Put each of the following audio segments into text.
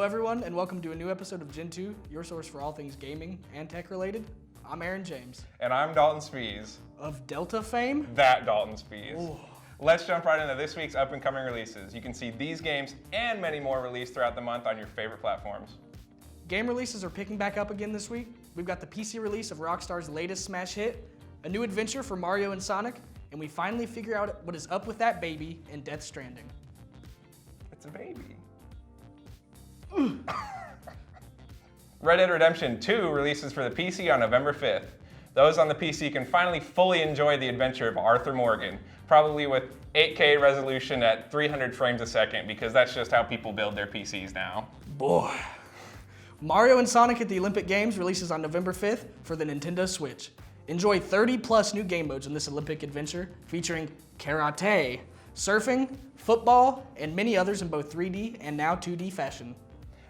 everyone, and welcome to a new episode of Gentoo, your source for all things gaming and tech related. I'm Aaron James. And I'm Dalton Spies. Of Delta fame? That Dalton Spies. Ooh. Let's jump right into this week's up and coming releases. You can see these games and many more released throughout the month on your favorite platforms. Game releases are picking back up again this week. We've got the PC release of Rockstar's latest smash hit, a new adventure for Mario and Sonic, and we finally figure out what is up with that baby in Death Stranding. It's a baby. Red Dead Redemption 2 releases for the PC on November 5th. Those on the PC can finally fully enjoy the adventure of Arthur Morgan, probably with 8K resolution at 300 frames a second, because that's just how people build their PCs now. Boy. Mario and Sonic at the Olympic Games releases on November 5th for the Nintendo Switch. Enjoy 30 plus new game modes in this Olympic adventure, featuring karate, surfing, football, and many others in both 3D and now 2D fashion.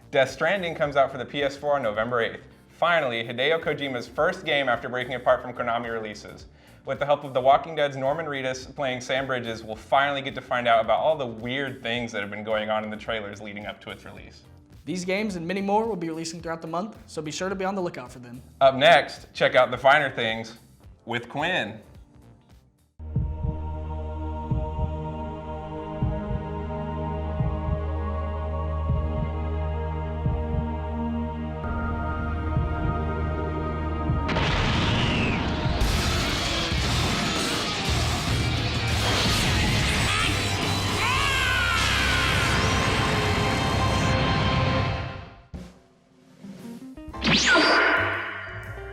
Death Stranding comes out for the PS4 on November 8th. Finally, Hideo Kojima's first game after breaking apart from Konami releases. With the help of The Walking Dead's Norman Reedus playing Sam Bridges, we'll finally get to find out about all the weird things that have been going on in the trailers leading up to its release. These games and many more will be releasing throughout the month, so be sure to be on the lookout for them. Up next, check out The Finer Things with Quinn.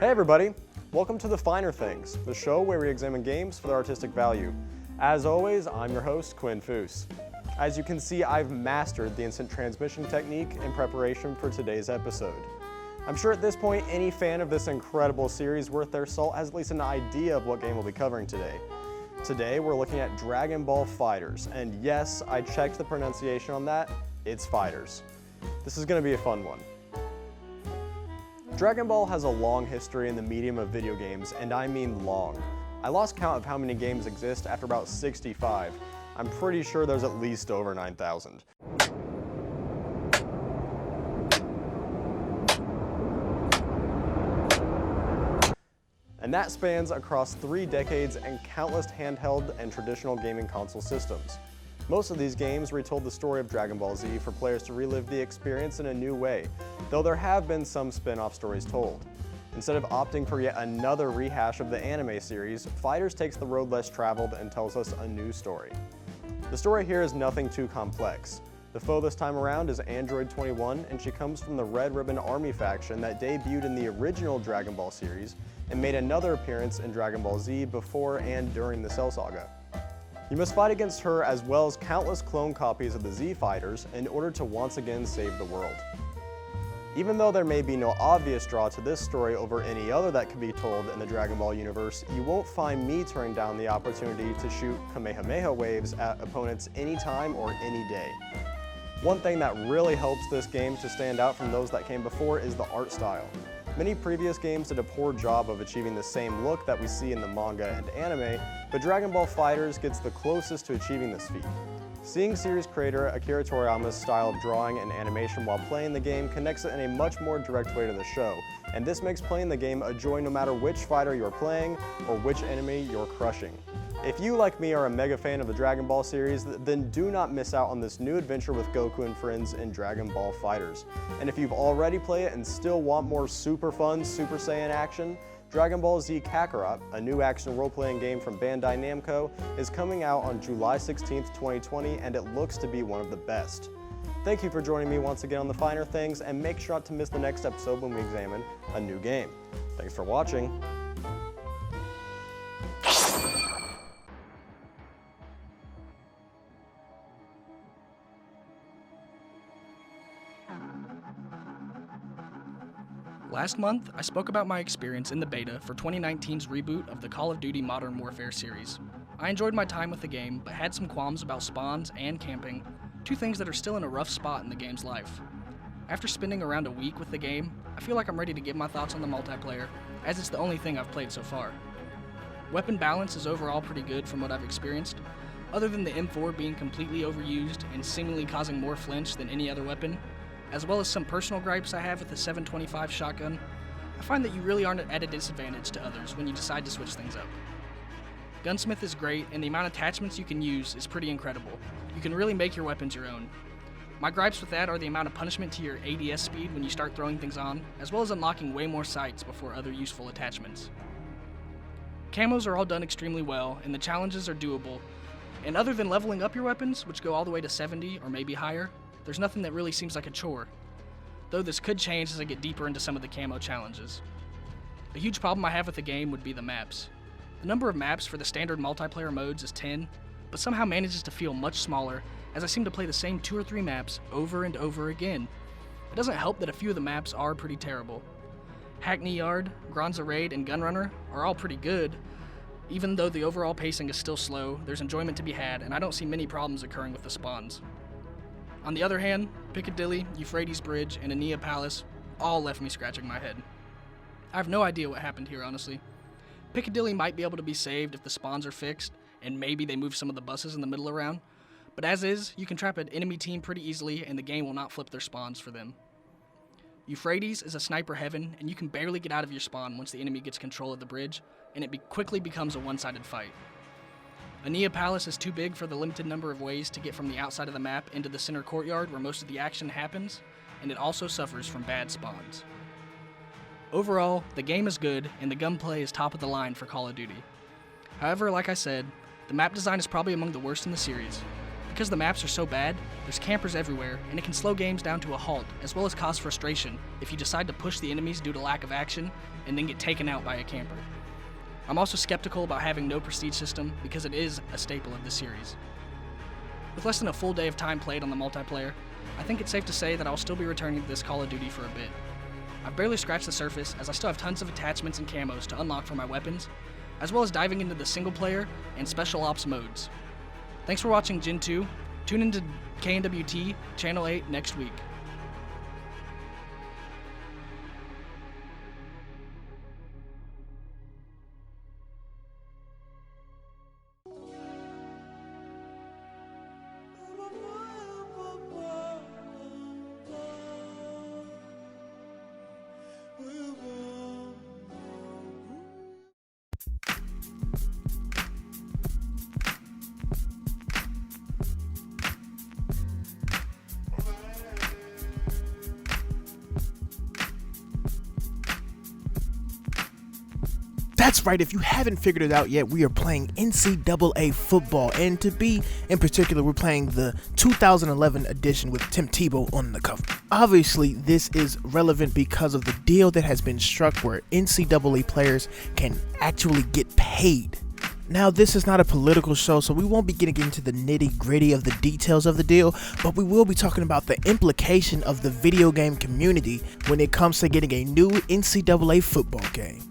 Hey everybody, welcome to The Finer Things, the show where we examine games for their artistic value. As always, I'm your host, Quinn Foose. As you can see, I've mastered the instant transmission technique in preparation for today's episode. I'm sure at this point, any fan of this incredible series worth their salt has at least an idea of what game we'll be covering today. Today, we're looking at Dragon Ball FighterZ, and yes, I checked the pronunciation on that, it's Fighters. This is going to be a fun one. Dragon Ball has a long history in the medium of video games, and I mean long. I lost count of how many games exist after about 65. I'm pretty sure there's at least over 9,000. And that spans across 3 decades and countless handheld and traditional gaming console systems. Most of these games retold the story of Dragon Ball Z for players to relive the experience in a new way, though there have been some spin-off stories told. Instead of opting for yet another rehash of the anime series, FighterZ takes the road less traveled and tells us a new story. The story here is nothing too complex. The foe this time around is Android 21, and she comes from the Red Ribbon Army faction that debuted in the original Dragon Ball series and made another appearance in Dragon Ball Z before and during the Cell Saga. You must fight against her as well as countless clone copies of the Z Fighters in order to once again save the world. Even though there may be no obvious draw to this story over any other that could be told in the Dragon Ball universe, you won't find me turning down the opportunity to shoot Kamehameha waves at opponents anytime or any day. One thing that really helps this game to stand out from those that came before is the art style. Many previous games did a poor job of achieving the same look that we see in the manga and anime, but Dragon Ball FighterZ gets the closest to achieving this feat. Seeing series creator Akira Toriyama's style of drawing and animation while playing the game connects it in a much more direct way to the show, and this makes playing the game a joy no matter which fighter you're playing or which enemy you're crushing. If you, like me, are a mega fan of the Dragon Ball series, then do not miss out on this new adventure with Goku and friends in Dragon Ball FighterZ. And if you've already played it and still want more super fun Super Saiyan action, Dragon Ball Z Kakarot, a new action role-playing game from Bandai Namco, is coming out on July 16th, 2020, and it looks to be one of the best. Thank you for joining me once again on The Finer Things, and make sure not to miss the next episode when we examine a new game. Thanks for watching. Last month, I spoke about my experience in the beta for 2019's reboot of the Call of Duty Modern Warfare series. I enjoyed my time with the game, but had some qualms about spawns and camping, two things that are still in a rough spot in the game's life. After spending around a week with the game, I feel like I'm ready to give my thoughts on the multiplayer, as it's the only thing I've played so far. Weapon balance is overall pretty good from what I've experienced, other than the M4 being completely overused and seemingly causing more flinch than any other weapon. as well as some personal gripes I have with the 725 shotgun, I find that you really aren't at a disadvantage to others when you decide to switch things up. Gunsmith is great, and the amount of attachments you can use is pretty incredible. You can really make your weapons your own. My gripes with that are the amount of punishment to your ADS speed when you start throwing things on, as well as unlocking way more sights before other useful attachments. Camos are all done extremely well, and the challenges are doable, and other than leveling up your weapons, which go all the way to 70 or maybe higher, there's nothing that really seems like a chore, though this could change as I get deeper into some of the camo challenges. A huge problem I have with the game would be the maps. The number of maps for the standard multiplayer modes is 10, but somehow manages to feel much smaller as I seem to play the same 2 or 3 maps over and over again. It doesn't help that a few of the maps are pretty terrible. Hackney Yard, Granza Raid, and Gunrunner are all pretty good. Even though the overall pacing is still slow, there's enjoyment to be had, and I don't see many problems occurring with the spawns. On the other hand, Piccadilly, Euphrates Bridge, and Aeneas Palace all left me scratching my head. I have no idea what happened here, honestly. Piccadilly might be able to be saved if the spawns are fixed, and maybe they move some of the buses in the middle around, but as is, you can trap an enemy team pretty easily and the game will not flip their spawns for them. Euphrates is a sniper heaven, and you can barely get out of your spawn once the enemy gets control of the bridge, and it quickly becomes a one-sided fight. Aeneas Palace is too big for the limited number of ways to get from the outside of the map into the center courtyard where most of the action happens, and it also suffers from bad spawns. Overall, the game is good, and the gunplay is top of the line for Call of Duty. However, like I said, the map design is probably among the worst in the series. Because the maps are so bad, there's campers everywhere, and it can slow games down to a halt, as well as cause frustration if you decide to push the enemies due to lack of action, and then get taken out by a camper. I'm also skeptical about having no prestige system, because it is a staple of the series. With less than a full day of time played on the multiplayer, I think it's safe to say that I'll still be returning to this Call of Duty for a bit. I've barely scratched the surface, as I still have tons of attachments and camos to unlock for my weapons, as well as diving into the single player and special ops modes. Thanks for watching Gentoo. Tune into KNWT Channel 8 next week. That's right, if you haven't figured it out yet, we are playing NCAA football, and to be in particular, we're playing the 2011 edition with Tim Tebow on the cover. Obviously, this is relevant because of the deal that has been struck where NCAA players can actually get paid. Now, this is not a political show, so we won't be getting into the nitty-gritty of the details of the deal, but we will be talking about the implication of the video game community when it comes to getting a new NCAA football game.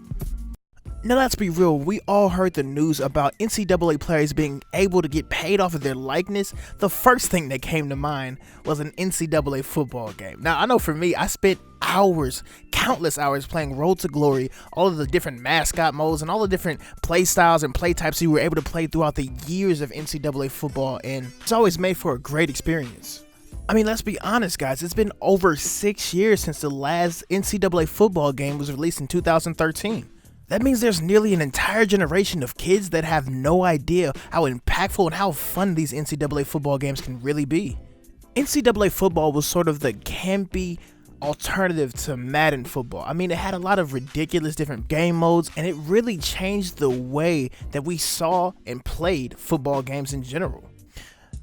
Now, let's be real, we all heard the news about NCAA players being able to get paid off of their likeness. The first thing that came to mind was an NCAA football game. Now, I know for me, I spent hours, countless hours playing Road to Glory, all of the different mascot modes and all the different play styles and play types you were able to play throughout the years of NCAA football, and it's always made for a great experience. I mean, let's be honest, guys, it's been over 6 years since the last NCAA football game was released in 2013. That means there's nearly an entire generation of kids that have no idea how impactful and how fun these NCAA football games can really be. NCAA football was sort of the campy alternative to Madden football. I mean, it had a lot of ridiculous different game modes, and it really changed the way that we saw and played football games in general.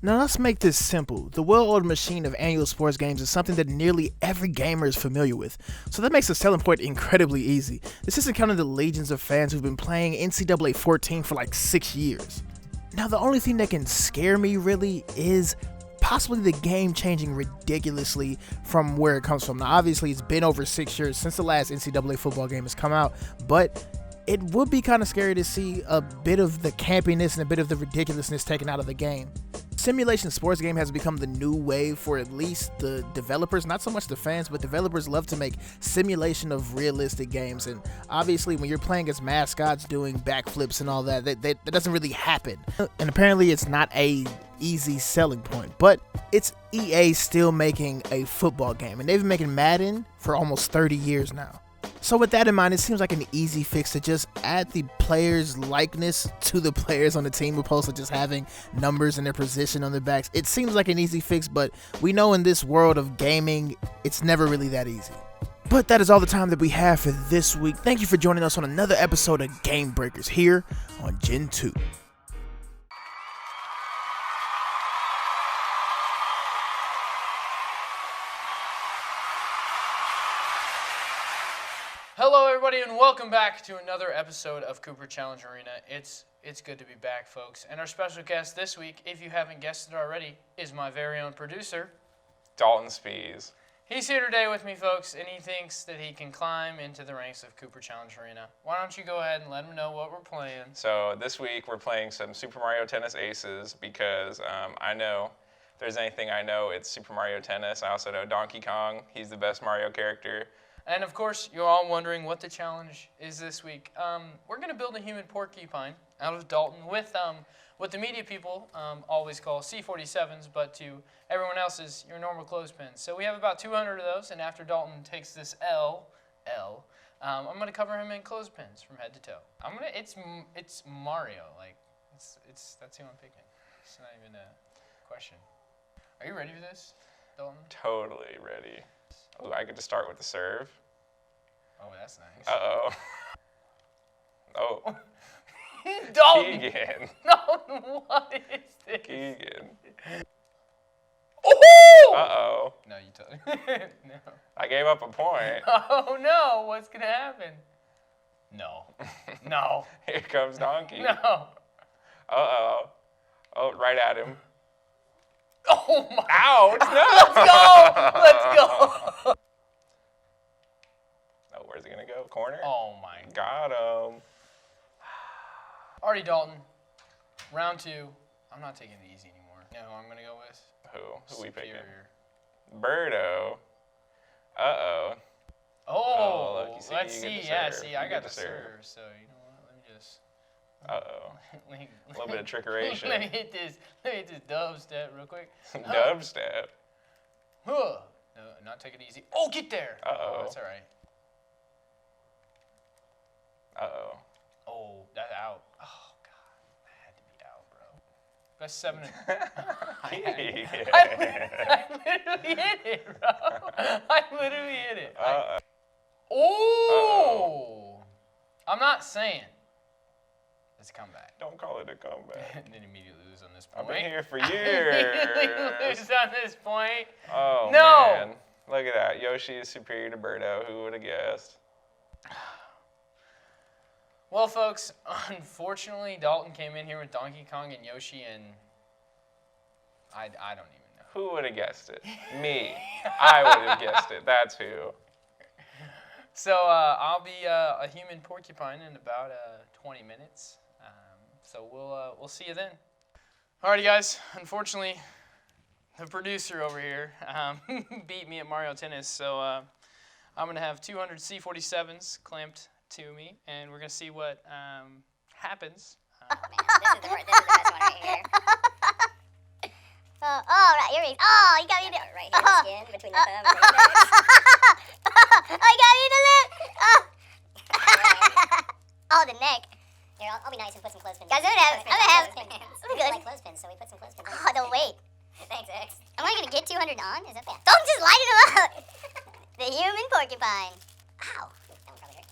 Now, let's make this simple. The well-oiled machine of annual sports games is something that nearly every gamer is familiar with, so that makes the selling point incredibly easy. This isn't counting the legions of fans who've been playing NCAA 14 for like 6 years. Now, the only thing that can scare me really is possibly the game changing ridiculously from where it comes from. Now, obviously, it's been over 6 years since the last NCAA football game has come out, but it would be kind of scary to see a bit of the campiness and a bit of the ridiculousness taken out of the game. Simulation sports game has become the new wave for at least the developers, not so much the fans, but developers love to make simulation of realistic games. And obviously when you're playing as mascots doing backflips and all that, that doesn't really happen. And apparently it's not a easy selling point, but it's EA still making a football game, and they've been making Madden for almost 30 years now. So with that in mind, it seems like an easy fix to just add the player's likeness to the players on the team opposed to just having numbers and their position on their backs. It seems like an easy fix, but we know in this world of gaming, it's never really that easy. But that is all the time that we have for this week. Thank you for joining us on another episode of Game Breakers here on Gentoo. Hello, everybody, and welcome back to another episode of Cooper Challenge Arena. It's good to be back, folks. And our special guest this week, if you haven't guessed it already, is my very own producer, Dalton Spies. He's here today with me, folks, and he thinks that he can climb into the ranks of Cooper Challenge Arena. Why don't you go ahead and let him know what we're playing? So this week we're playing some Super Mario Tennis Aces because I know if there's anything I know, it's Super Mario Tennis. I also know Donkey Kong. He's the best Mario character. And of course, you're all wondering what the challenge is this week. We're going to build a human porcupine out of Dalton with what the media people always call C-47s, but to everyone else's, your normal clothespins. So we have about 200 of those, and after Dalton takes this L, I'm going to cover him in clothespins from head to toe. It's Mario, like that's who I'm picking. It's not even a question. Are you ready for this, Dalton? Totally ready. Ooh, I get to start with the serve. Oh, that's nice. Uh-oh. Oh. Dalton! Keegan. Dalton, what is this? Keegan. Oh! Uh-oh. No, you told me. No. I gave up a point. Oh, no. What's going to happen? No. No. Here comes Donkey. No. Uh-oh. Oh, right at him. Oh, my. Ouch! No! Let's go. Oh, where's he going to go? Corner? Oh, my. Got him. Alrighty, Dalton. Round two. I'm not taking it easy anymore. You know who I'm going to go with? Who we picking? Superior. Birdo. Uh-oh. Oh, look, you see, let's you see. get to Yeah, serve. see, I You got get to to serve. serve. So, you know what? Let me just... Uh-oh. A little bit of trickeration. Let me hit this dub step real quick. Dubstep. Huh. No, not take it easy. Oh, get there. Uh-oh. Oh, that's all right. Uh-oh. Oh, that's out. Oh, God. That had to be out, bro. That's 7. I literally hit it, bro. I literally hit it. Oh! I'm not saying it's a comeback. Don't call it a comeback. And then immediately lose on this point. I've been here for Immediately years. lose on this point. Oh, No! man. Look at that. Yoshi is superior to Birdo. Who would have guessed? Well, folks, unfortunately, Dalton came in here with Donkey Kong and Yoshi, and I don't even know. Who would have guessed it? Me. I would have guessed it. That's who. So I'll be a human porcupine in about 20 minutes. So we'll see you then. Alrighty, guys. Unfortunately, the producer over here beat me at Mario Tennis, so I'm gonna have 200 C-47s clamped to me, and we're gonna see what happens. Oh man, this is the best one right here. Right, earrings. Oh, you got me in the right here, the skin between the thumb and the index. I got me in the lip. Oh, the neck. Here, I'll be nice and put some clothespins. Guys, I'm gonna have. I'm good. Like clothespins, so we put some clothespins. Oh, the weight. Thanks, X. Am I gonna get 200 on? Is that fair? Don't just light them up. The human porcupine. Ow. That one probably hurt.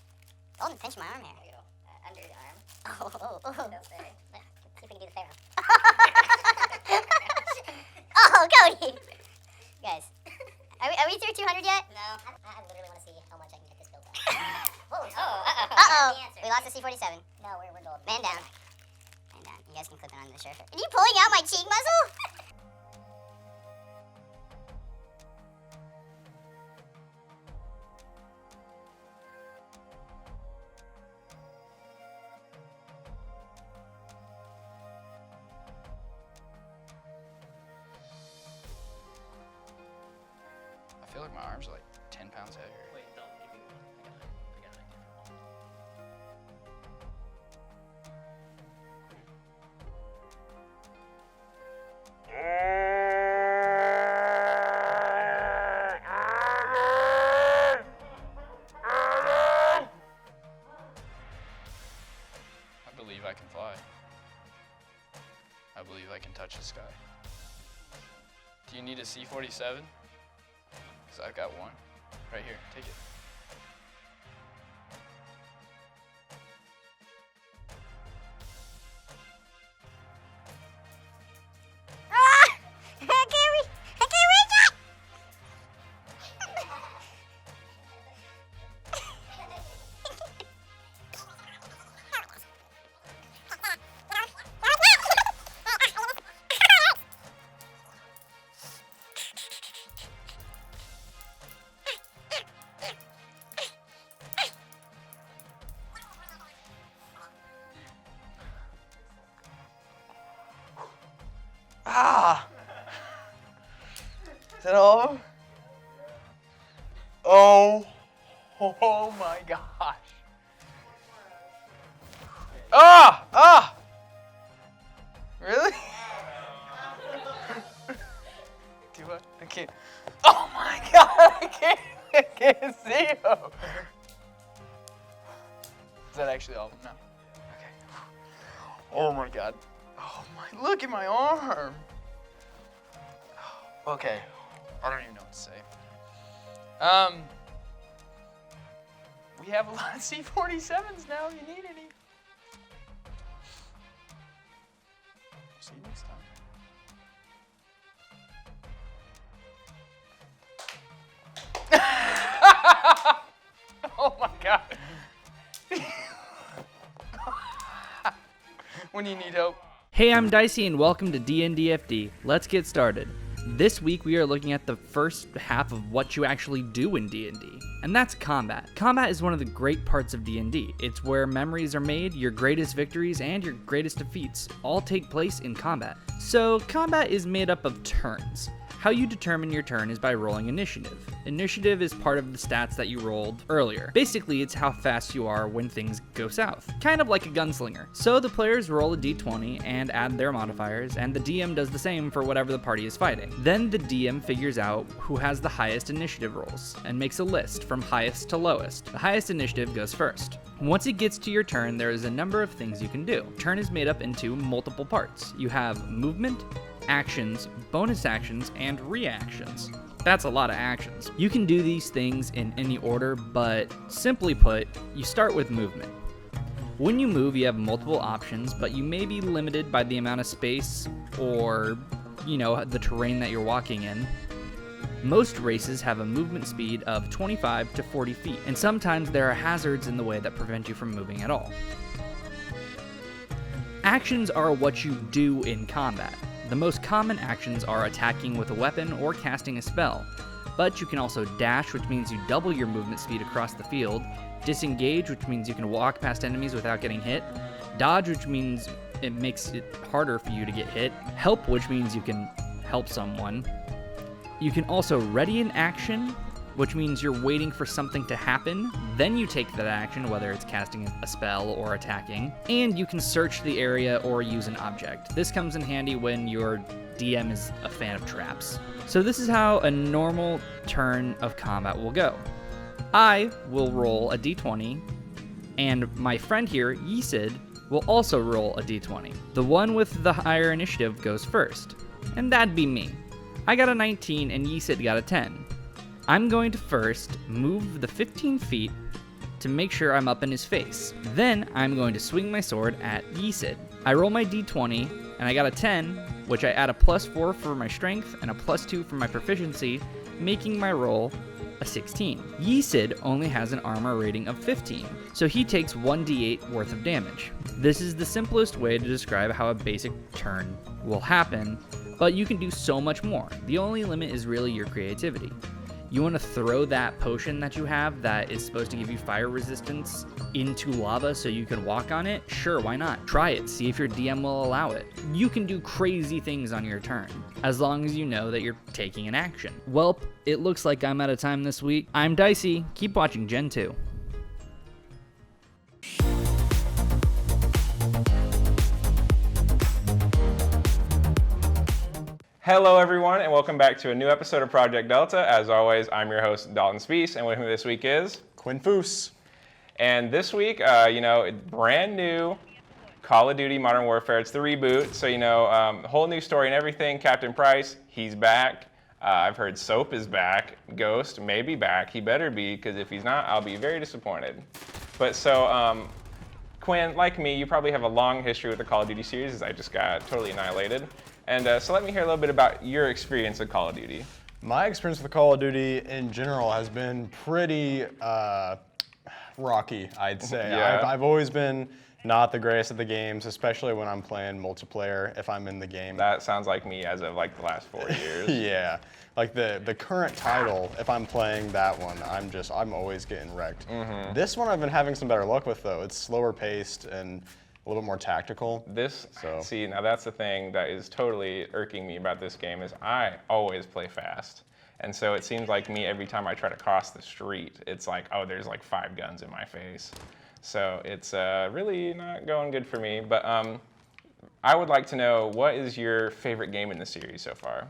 Golden, pinch my arm here. There you go. Under the arm. Oh. See if we can do the pharaoh. Oh, Cody. Guys, are we through 200 yet? No. I literally want to see how much I can get this built up. Whoa. Uh-oh. We lost the C-47. No, we're gold. Man down. Man down. You guys can clip it on the shirt. Are you pulling out my cheek muscle? I feel like my arms are like 10 pounds heavier. Wait, don't give me one. I got a different one. believe I can touch the sky. Do you need a C-47? Because I've got one. Right here, take it. Ah! Is that all? Oh my gosh. Ah! Really? Do what? I can't. Oh my god, I can't see him. Is that actually all? No. Okay. Oh my god. Oh my, look at my arm. Okay, I don't even know what to say. We have a lot of C-47s now if you need any. See you next time. Oh my god. When you need help. Hey, I'm Dicey and welcome to DNDFD. Let's get started. This week we are looking at the first half of what you actually do in D&D, and that's combat. Combat is one of the great parts of D&D. It's where memories are made, your greatest victories, and your greatest defeats all take place in combat. So combat is made up of turns. How you determine your turn is by rolling initiative. Initiative is part of the stats that you rolled earlier. Basically, it's how fast you are when things go south. Kind of like a gunslinger. So the players roll a d20 and add their modifiers, and the DM does the same for whatever the party is fighting. Then the DM figures out who has the highest initiative rolls, and makes a list from highest to lowest. The highest initiative goes first. Once it gets to your turn, there is a number of things you can do. Turn is made up into multiple parts. You have movement, actions, bonus actions, and reactions. That's a lot of actions. You can do these things in any order, but simply put, you start with movement. When you move, you have multiple options, but you may be limited by the amount of space or, the terrain that you're walking in. Most races have a movement speed of 25 to 40 feet, and sometimes there are hazards in the way that prevent you from moving at all. Actions are what you do in combat. The most common actions are attacking with a weapon or casting a spell, but you can also dash, which means you double your movement speed across the field, disengage, which means you can walk past enemies without getting hit, dodge, which means it makes it harder for you to get hit, help, which means you can help someone. You can also ready an action, which means you're waiting for something to happen, then you take that action, whether it's casting a spell or attacking, and you can search the area or use an object. This comes in handy when your DM is a fan of traps. So this is how a normal turn of combat will go. I will roll a d20, and my friend here, Yisid, will also roll a d20. The one with the higher initiative goes first, and that'd be me. I got a 19 and Yisid got a 10. I'm going to first move the 15 feet to make sure I'm up in his face. Then I'm going to swing my sword at Yisid. I roll my d20 and I got a 10, which I add a +4 for my strength and a +2 for my proficiency, making my roll a 16. Yisid only has an armor rating of 15, so he takes 1d8 worth of damage. This is the simplest way to describe how a basic turn will happen, but you can do so much more. The only limit is really your creativity. You want to throw that potion that you have that is supposed to give you fire resistance into lava so you can walk on it? Sure, why not? Try it, see if your DM will allow it. You can do crazy things on your turn, as long as you know that you're taking an action. Welp, it looks like I'm out of time this week. I'm Dicey, keep watching Gentoo. Hello, everyone, and welcome back to a new episode of Project Delta. As always, I'm your host, Dalton Spies, and with me this week is Quinn Foose. And this week, brand new Call of Duty Modern Warfare. It's the reboot, so whole new story and everything. Captain Price, he's back. I've heard Soap is back. Ghost may be back. He better be, because if he's not, I'll be very disappointed. But so, Quinn, like me, you probably have a long history with the Call of Duty series, as I just got totally annihilated. And so let me hear a little bit about your experience with Call of Duty. My experience with Call of Duty in general has been pretty rocky, I'd say. Yeah. I've always been not the greatest at the games, especially when I'm playing multiplayer, if I'm in the game. That sounds like me as of like the last 4 years. Yeah, like the current title, if I'm playing that one, I'm always getting wrecked. This one I've been having some better luck with though. It's slower paced and a little bit more tactical. See, now that's the thing that is totally irking me about this game is I always play fast. And so it seems like me, every time I try to cross the street, it's like, oh, there's like 5 guns in my face. So it's really not going good for me. But I would like to know, what is your favorite game in the series so far?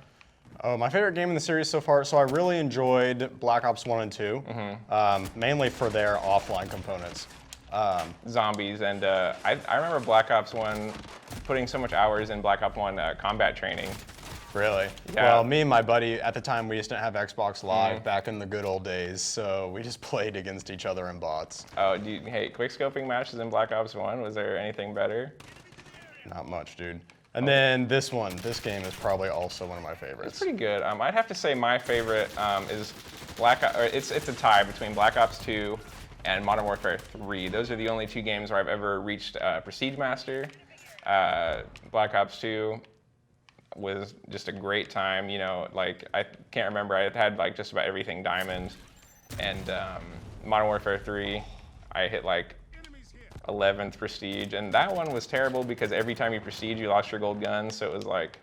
Oh, my favorite game in the series so far, so I really enjoyed Black Ops 1 and 2, mainly for their offline components. Zombies, and I remember Black Ops 1 putting so much hours in Black Ops 1 combat training. Really? Yeah. Well, me and my buddy, at the time, we just didn't have Xbox Live back in the good old days, so we just played against each other in bots. Oh, hey, quickscoping matches in Black Ops 1, was there anything better? Not much, dude. And then this game is probably also one of my favorites. It's pretty good. I'd have to say my favorite is it's a tie between Black Ops 2 and Modern Warfare 3. Those are the only 2 games where I've ever reached Prestige Master. Black Ops 2 was just a great time. Like I can't remember, I had like just about everything diamond. And Modern Warfare 3, I hit like 11th Prestige, and that one was terrible because every time you Prestige, you lost your gold gun. So it was like,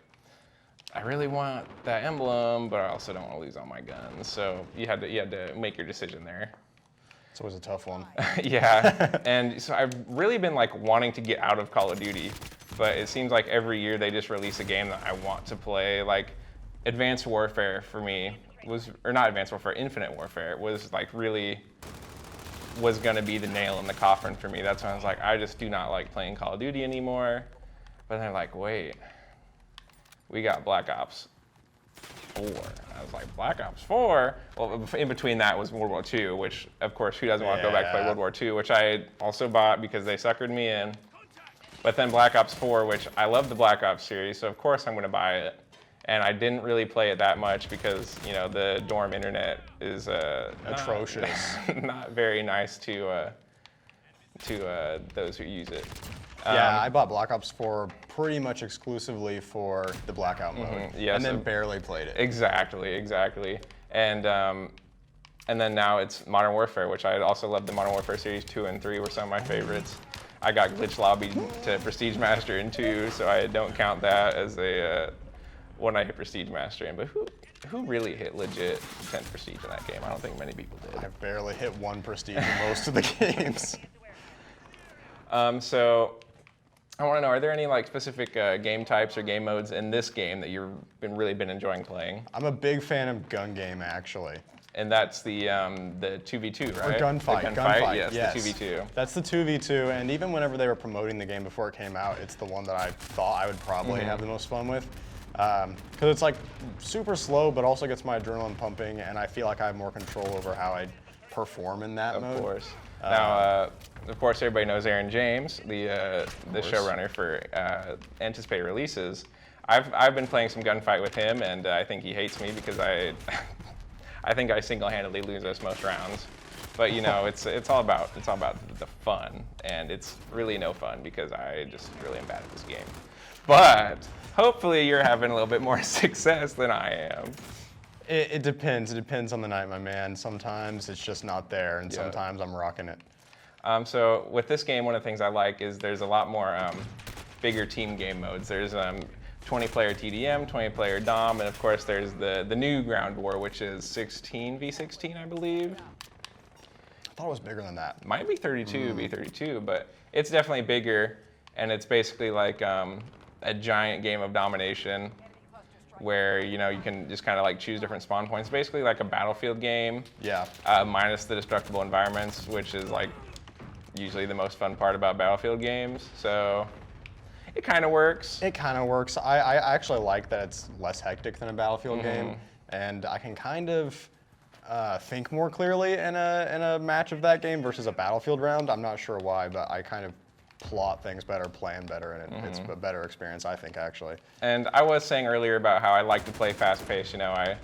I really want that emblem, but I also don't want to lose all my guns. So you had to make your decision there. It's always a tough one. Yeah, and so I've really been like wanting to get out of Call of Duty, but it seems like every year they just release a game that I want to play. Like Advanced Warfare for me or not Advanced Warfare, Infinite Warfare was like really was gonna be the nail in the coffin for me. That's when I was like, I just do not like playing Call of Duty anymore. But then they're like, wait, we got Black Ops 4. I was like, Black Ops 4? Well, in between that was World War II, which, of course, who doesn't want to go back and play World War II, which I also bought because they suckered me in. But then Black Ops 4, which I love the Black Ops series, so of course I'm going to buy it. And I didn't really play it that much because, the dorm internet is atrocious. Not very nice to those who use it. Yeah, I bought Black Ops 4 pretty much exclusively for the Blackout mode, and then barely played it. Exactly. And then now it's Modern Warfare, which I also love. The Modern Warfare series 2 and 3 were some of my favorites. I got glitch lobbied to Prestige Master in 2, so I don't count that as a one I hit Prestige Master in. But who really hit legit 10th Prestige in that game? I don't think many people did. I barely hit 1 Prestige in most of the games. So I want to know, are there any like specific game types or game modes in this game that you've really been enjoying playing? I'm a big fan of gun game, actually. And that's the 2v2, right? Or gunfight. Yes, the 2v2. That's the 2v2, and even whenever they were promoting the game before it came out, it's the one that I thought I would probably have the most fun with. Because it's like super slow, but also gets my adrenaline pumping, and I feel like I have more control over how I perform in that mode. Of course. Now, of course, everybody knows Aaron James, the showrunner for anticipated releases. I've been playing some gunfight with him, and I think he hates me because I think I single-handedly lose us most rounds. But it's all about the fun, and it's really no fun because I just really am bad at this game. But hopefully, you're having a little bit more success than I am. It depends. It depends on the night, my man. Sometimes it's just not there, and sometimes I'm rocking it. So with this game, one of the things I like is there's a lot more bigger team game modes. There's 20-player TDM, 20-player DOM, and of course there's the new Ground War, which is 16v16, I believe. I thought it was bigger than that. Might be 32v32, but it's definitely bigger, and it's basically like a giant game of domination where you can just kind of like choose different spawn points. Basically like a Battlefield game. Yeah. Minus the destructible environments, which is like usually the most fun part about Battlefield games. So it kind of works. It kind of works. I actually like that it's less hectic than a Battlefield game, and I can kind of think more clearly in a match of that game versus a Battlefield round. I'm not sure why, but I kind of plot things better, plan better, and it's a better experience, I think, actually. And I was saying earlier about how I like to play fast-paced. You know,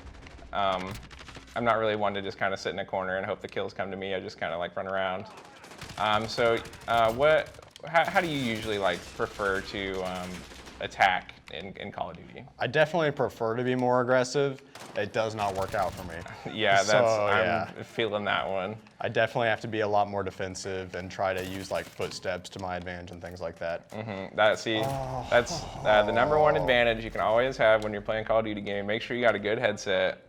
I'm not really one to just kind of sit in a corner and hope the kills come to me. I just kind of like run around. How do you usually like prefer to attack in Call of Duty? I definitely prefer to be more aggressive. It does not work out for me. Yeah, I'm feeling that one. I definitely have to be a lot more defensive and try to use like footsteps to my advantage and things like that. That's the number one advantage you can always have when you're playing Call of Duty game. Make sure you got a good headset,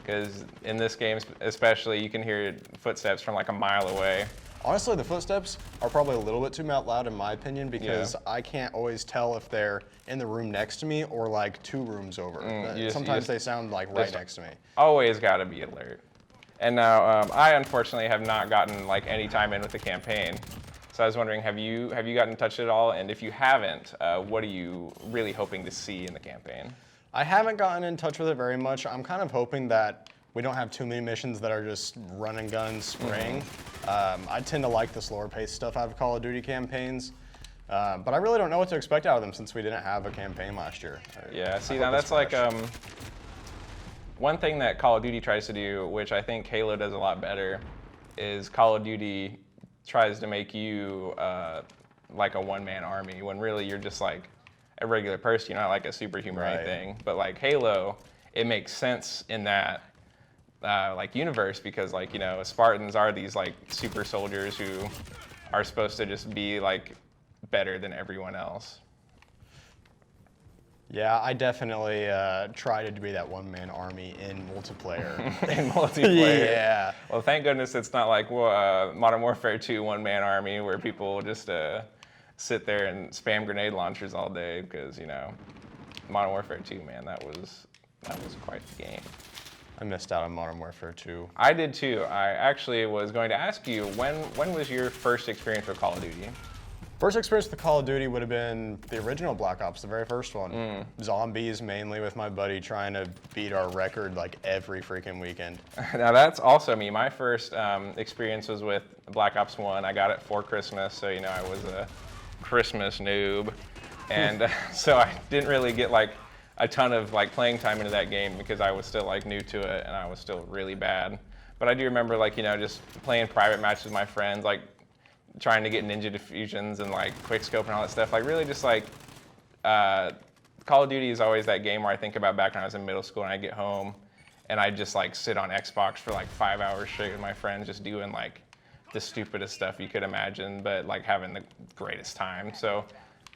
because in this game especially, you can hear footsteps from like a mile away. Honestly, the footsteps are probably a little bit too loud in my opinion, because I can't always tell if they're in the room next to me or like 2 rooms over. Sometimes they sound like right next to me. Always got to be alert. And now I unfortunately have not gotten like any time in with the campaign. So I was wondering, have you gotten in touch at all? And if you haven't, what are you really hoping to see in the campaign? I haven't gotten in touch with it very much. I'm kind of hoping that we don't have too many missions that are just run and gun spraying. I tend to like the slower paced stuff out of Call of Duty campaigns, but I really don't know what to expect out of them since we didn't have a campaign last year. Yeah, see, now that's like one thing that Call of Duty tries to do, which I think Halo does a lot better, is Call of Duty tries to make you like a one-man army, when really you're just like a regular person. You're not like a superhuman or anything. But like Halo, it makes sense in that like universe, because like, you know, Spartans are these like super soldiers who are supposed to just be like better than everyone else. Yeah, I definitely try to be that one-man army in multiplayer. In multiplayer. Yeah. Well, thank goodness it's not like Modern Warfare 2 one-man army where people just sit there and spam grenade launchers all day, because, you know, Modern Warfare 2, man, that was quite the game. I missed out on Modern Warfare 2. I did too. I actually was going to ask you, when was your first experience with Call of Duty? First experience with Call of Duty would have been the original Black Ops, the very first one. Zombies, mainly with my buddy, trying to beat our record like every freaking weekend. Now that's also me. My first experience was with Black Ops 1. I got it for Christmas, so you know I was a Christmas noob. And so I didn't really get like a ton of like playing time into that game, because I was still like new to it and I was still really bad. But I do remember like, you know, just playing private matches with my friends, like trying to get ninja diffusions and like quick scope and all that stuff. Like really just like Call of Duty is always that game where I think about back when I was in middle school and I get home and I just like sit on Xbox for like 5 hours straight with my friends, just doing like the stupidest stuff you could imagine, but like having the greatest time. So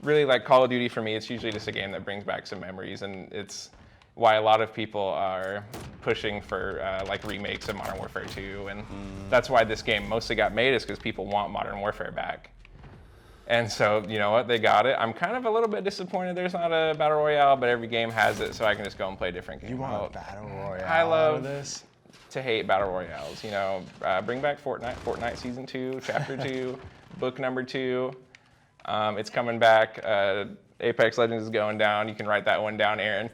really, like Call of Duty for me, it's usually just a game that brings back some memories, and it's why a lot of people are pushing for like remakes of Modern Warfare 2, and that's why this game mostly got made, is because people want Modern Warfare back. And so, you know what, they got it. I'm kind of a little bit disappointed there's not a Battle Royale, but every game has it, so I can just go and play a different game. You want a Battle Royale I love out of this? To hate Battle Royales. You know, bring back Fortnite Season 2, Chapter 2, Book Number 2. It's coming back. Apex Legends is going down. You can write that one down, Aaron.